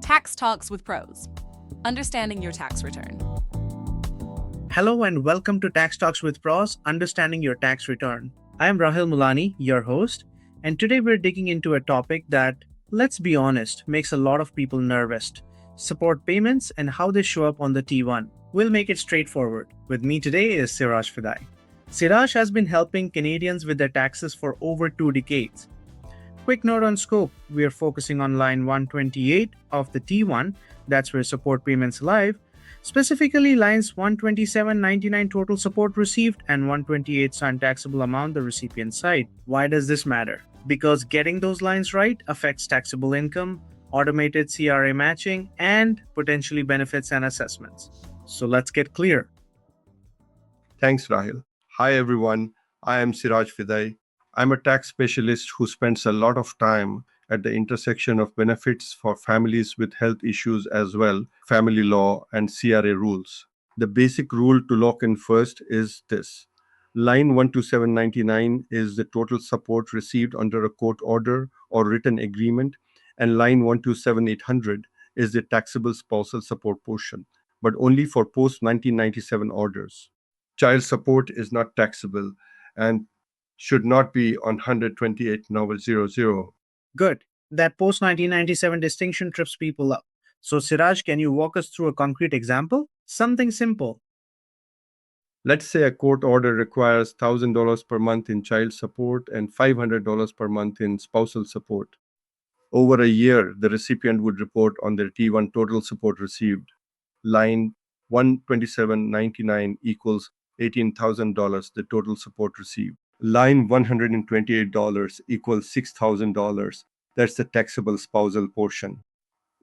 Tax Talks with Pros. Understanding your tax return. Hello and welcome to Tax Talks with Pros, Understanding Your Tax Return. I am Rahil Mulani, your host, and today we're digging into a topic that, let's be honest, makes a lot of people nervous: support payments and how they show up on the T1. We'll make it straightforward. With me today is Siraj Fidai. Siraj has been helping Canadians with their taxes for over 2 decades. Quick note on scope, we are focusing on line 128 of the T1, that's where support payments live, specifically lines 127.99 total support received and 128 untaxable amount the recipient side. Why does this matter? Because getting those lines right affects taxable income, automated CRA matching, and potentially benefits and assessments. So let's get clear. Thanks, Rahil. Hi, everyone. I am Siraj Fidai. I'm a tax specialist who spends a lot of time at the intersection of benefits for families with health issues as well, family law, and CRA rules. The basic rule to lock in first is this. Line 12799 is the total support received under a court order or written agreement, and line 127800 is the taxable spousal support portion, but only for post 1997 orders. Child support is not taxable and should not be on 128.00. Good. That post 1997 distinction trips people up. So, Siraj, can you walk us through a concrete example? Something simple. Let's say a court order requires $1,000 per month in child support and $500 per month in spousal support. Over a year, the recipient would report on their T1 total support received. Line 127.99 equals $18,000, the total support received. Line $128 equals $6,000. That's the taxable spousal portion.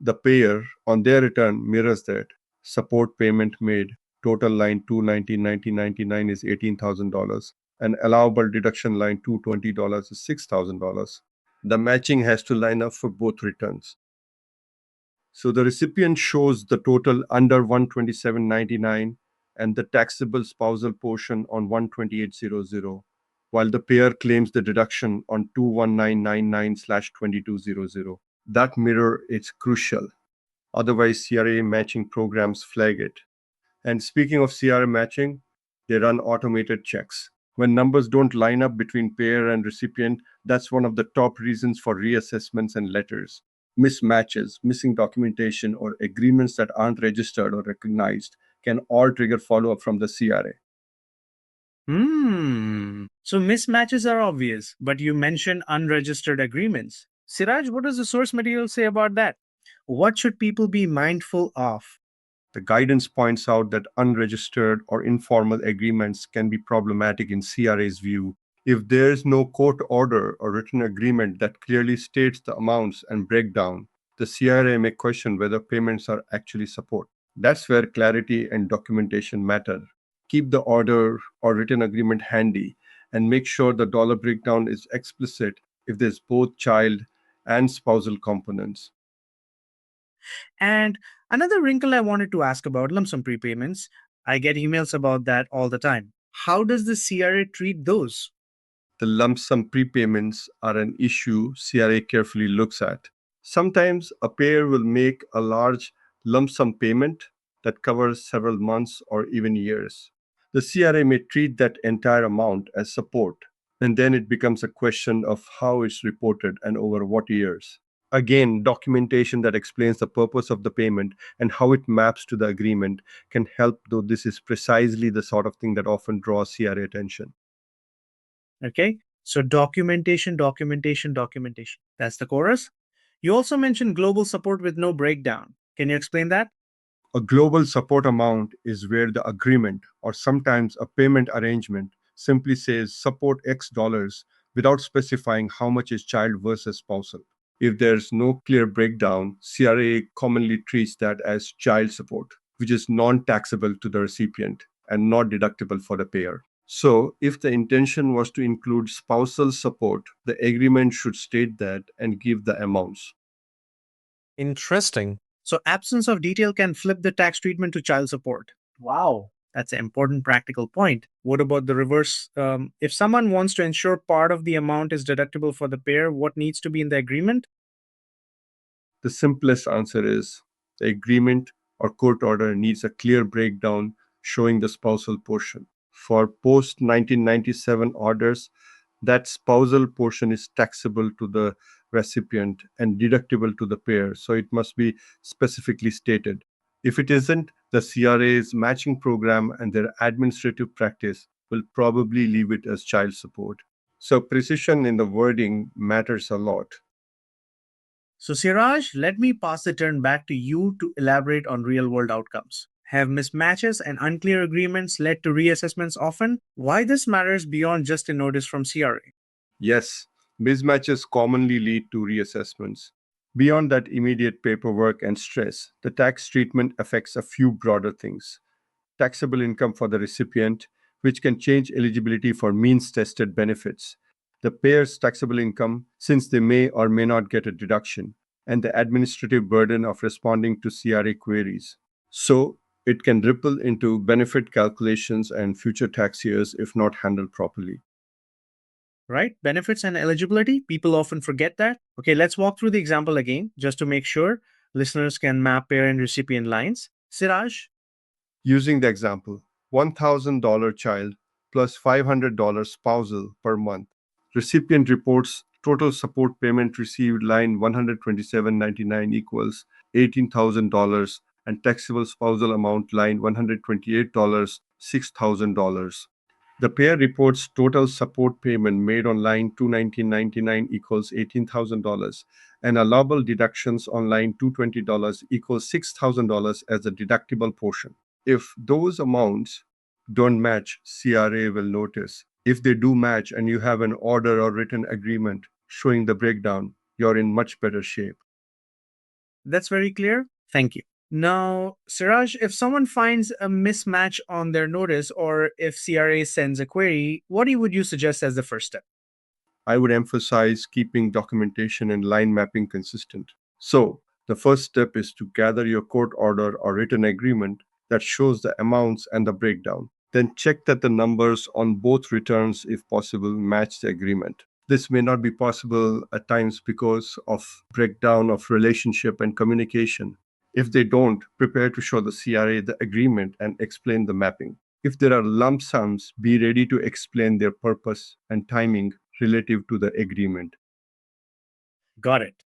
The payer, on their return, mirrors that. Support payment made. Total line 219.99 is $18,000. And allowable deduction line $220 is $6,000. The matching has to line up for both returns. So the recipient shows the total under 127.99 and the taxable spousal portion on 128.00, while the payer claims the deduction on 21999/2200. That mirror is crucial. Otherwise, CRA matching programs flag it. And speaking of CRA matching, they run automated checks. When numbers don't line up between payer and recipient, that's one of the top reasons for reassessments and letters. Mismatches, missing documentation, or agreements that aren't registered or recognized can all trigger follow-up from the CRA. So mismatches are obvious, but you mentioned unregistered agreements. Siraj, what does the source material say about that? What should people be mindful of? The guidance points out that unregistered or informal agreements can be problematic in CRA's view. If there is no court order or written agreement that clearly states the amounts and breakdown, the CRA may question whether payments are actually support. That's where clarity and documentation matter. Keep the order or written agreement handy and make sure the dollar breakdown is explicit if there's both child and spousal components. And another wrinkle I wanted to ask about lump sum prepayments. I get emails about that all the time. How does the CRA treat those? The lump sum prepayments are an issue CRA carefully looks at. Sometimes a payer will make a large lump sum payment that covers several months or even years. The CRA may treat that entire amount as support, and then it becomes a question of how it's reported and over what years. Again, documentation that explains the purpose of the payment and how it maps to the agreement can help, though this is precisely the sort of thing that often draws CRA attention. Okay, so documentation. That's the chorus. You also mentioned global support with no breakdown. Can you explain that? A global support amount is where the agreement, or sometimes a payment arrangement, simply says support X dollars without specifying how much is child versus spousal. If there's no clear breakdown, CRA commonly treats that as child support, which is non-taxable to the recipient and not deductible for the payer. So, if the intention was to include spousal support, the agreement should state that and give the amounts. Interesting. So absence of detail can flip the tax treatment to child support. Wow. That's an important practical point. What about the reverse? If someone wants to ensure part of the amount is deductible for the payer, what needs to be in the agreement? The simplest answer is the agreement or court order needs a clear breakdown showing the spousal portion. For post 1997 orders, that spousal portion is taxable to the recipient and deductible to the payer, so it must be specifically stated. If it isn't, the CRA's matching program and their administrative practice will probably leave it as child support. So, precision in the wording matters a lot. So, Siraj, let me pass the turn back to you to elaborate on real world outcomes. Have mismatches and unclear agreements led to reassessments often? Why this matters beyond just a notice from CRA? Yes, mismatches commonly lead to reassessments. Beyond that immediate paperwork and stress, the tax treatment affects a few broader things. Taxable income for the recipient, which can change eligibility for means tested benefits, the payer's taxable income, since they may or may not get a deduction, and the administrative burden of responding to CRA queries. So, it can ripple into benefit calculations and future tax years if not handled properly. Right? Benefits and eligibility, people often forget that. Okay, let's walk through the example again just to make sure listeners can map payer and recipient lines. Siraj, Using the example, $1,000 child plus $500 spousal per month. Recipient reports total support payment received line 127.99 equals $18,000 and taxable spousal amount line $128 $6,000. The payer reports total support payment made on line 219.99 equals $18,000 and allowable deductions on line $220 equals $6,000 as the deductible portion. If those amounts don't match, CRA will notice. If they do match and you have an order or written agreement showing the breakdown, you're in much better shape. that's very clear. Thank you. Now, Siraj, if someone finds a mismatch on their notice or if CRA sends a query, what would you suggest as the first step? I would emphasize keeping documentation and line mapping consistent. So, the first step is to gather your court order or written agreement that shows the amounts and the breakdown. Then check that the numbers on both returns, if possible, match the agreement. This may not be possible at times because of breakdown of relationship and communication. If they don't, prepare to show the CRA the agreement and explain the mapping. If there are lump sums, be ready to explain their purpose and timing relative to the agreement. Got it.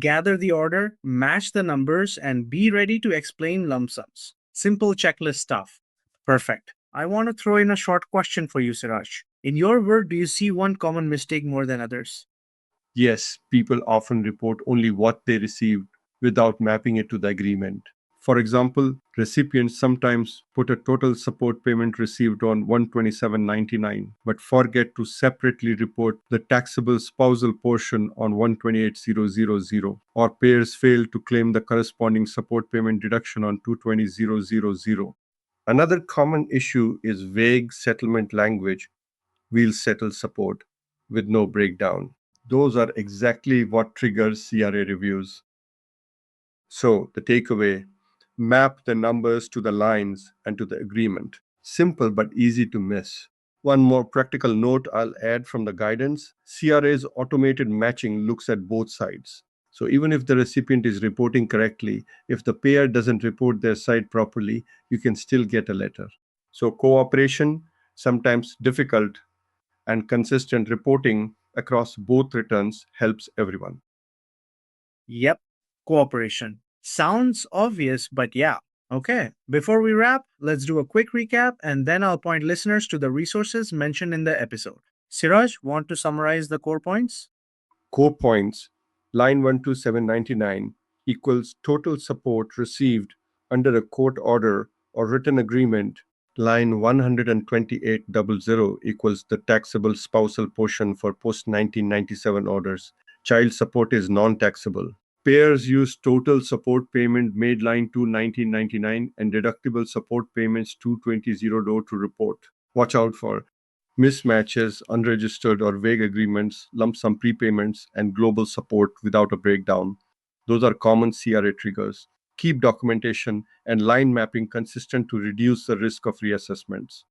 Gather the order, match the numbers, and be ready to explain lump sums. Simple checklist stuff. Perfect. I want to throw in a short question for you, Siraj. In your work, do you see one common mistake more than others? Yes, people often report only what they received without mapping it to the agreement. For example, recipients sometimes put a total support payment received on 127.99 but forget to separately report the taxable spousal portion on 128,000 or payers fail to claim the corresponding support payment deduction on 220,000. Another common issue is vague settlement language, we'll settle support, with no breakdown. Those are exactly what triggers CRA reviews. So, the takeaway, map the numbers to the lines and to the agreement. Simple but easy to miss. One more practical note I'll add from the guidance, CRA's automated matching looks at both sides. So, even if the recipient is reporting correctly, if the payer doesn't report their side properly, you can still get a letter. So, cooperation, sometimes difficult, and consistent reporting across both returns helps everyone. Yep, cooperation. Sounds obvious, but yeah. Okay, before we wrap, let's do a quick recap and then I'll point listeners to the resources mentioned in the episode. Siraj, want to summarize the core points? Core points, line 12799 equals total support received under a court order or written agreement. Line 12800 equals the taxable spousal portion for post 1997 orders. Child support is non taxable. Payers use total support payment made line 2 1999 and deductible support payments 220 to report. Watch out for mismatches, unregistered or vague agreements, lump sum prepayments, and global support without a breakdown. Those are common CRA triggers. Keep documentation and line mapping consistent to reduce the risk of reassessments.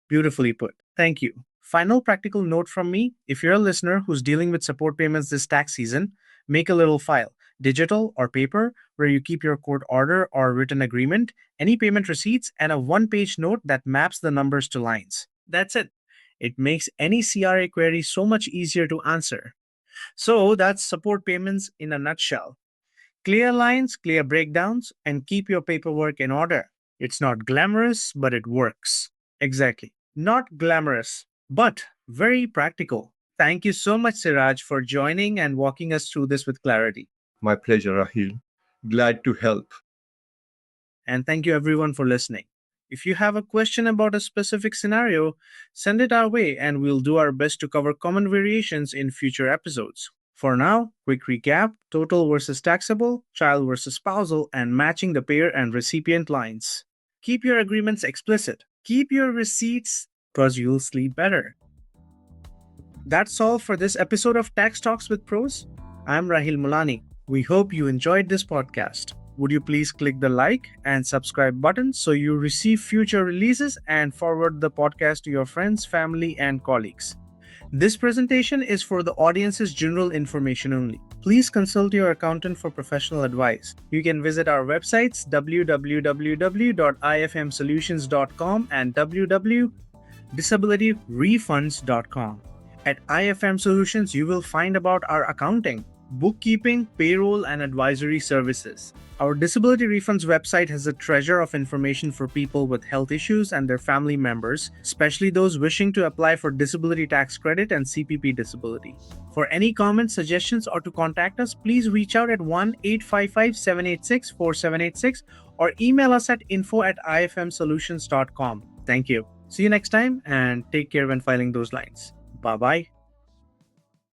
Beautifully put. Thank you. Final practical note from me, if you're a listener who's dealing with support payments this tax season, make a little file. digital or paper, where you keep your court order or written agreement, any payment receipts, and a one-page note that maps the numbers to lines. That's it. It makes any CRA query so much easier to answer. So that's support payments in a nutshell. Clear lines, clear breakdowns, and keep your paperwork in order. It's not glamorous, but it works. Exactly. Not glamorous, but very practical. Thank you so much, Siraj, for joining and walking us through this with clarity. My pleasure, Rahil. Glad to help. And thank you everyone for listening. If you have a question about a specific scenario, send it our way and we'll do our best to cover common variations in future episodes. For now, quick recap: total versus taxable, child versus spousal, and matching the payer and recipient lines. Keep your agreements explicit. Keep your receipts because you'll sleep better. That's all for this episode of Tax Talks with Pros. I'm Rahil Mulani. We hope you enjoyed this podcast. Would you please click the like and subscribe button so you receive future releases and forward the podcast to your friends, family, and colleagues. This presentation is for the audience's general information only. Please consult your accountant for professional advice. You can visit our websites www.ifmsolutions.com and www.disabilityrefunds.com. At IFM Solutions, you will find about our accounting, bookkeeping, payroll, and advisory services. Our Disability Refunds website has a treasure of information for people with health issues and their family members, especially those wishing to apply for disability tax credit and CPP disability. For any comments, suggestions, or to contact us, please reach out at 1-855-786-4786 or email us at info@ifmsolutions.com. Thank you. See you next time and take care when filing those lines. Bye-bye.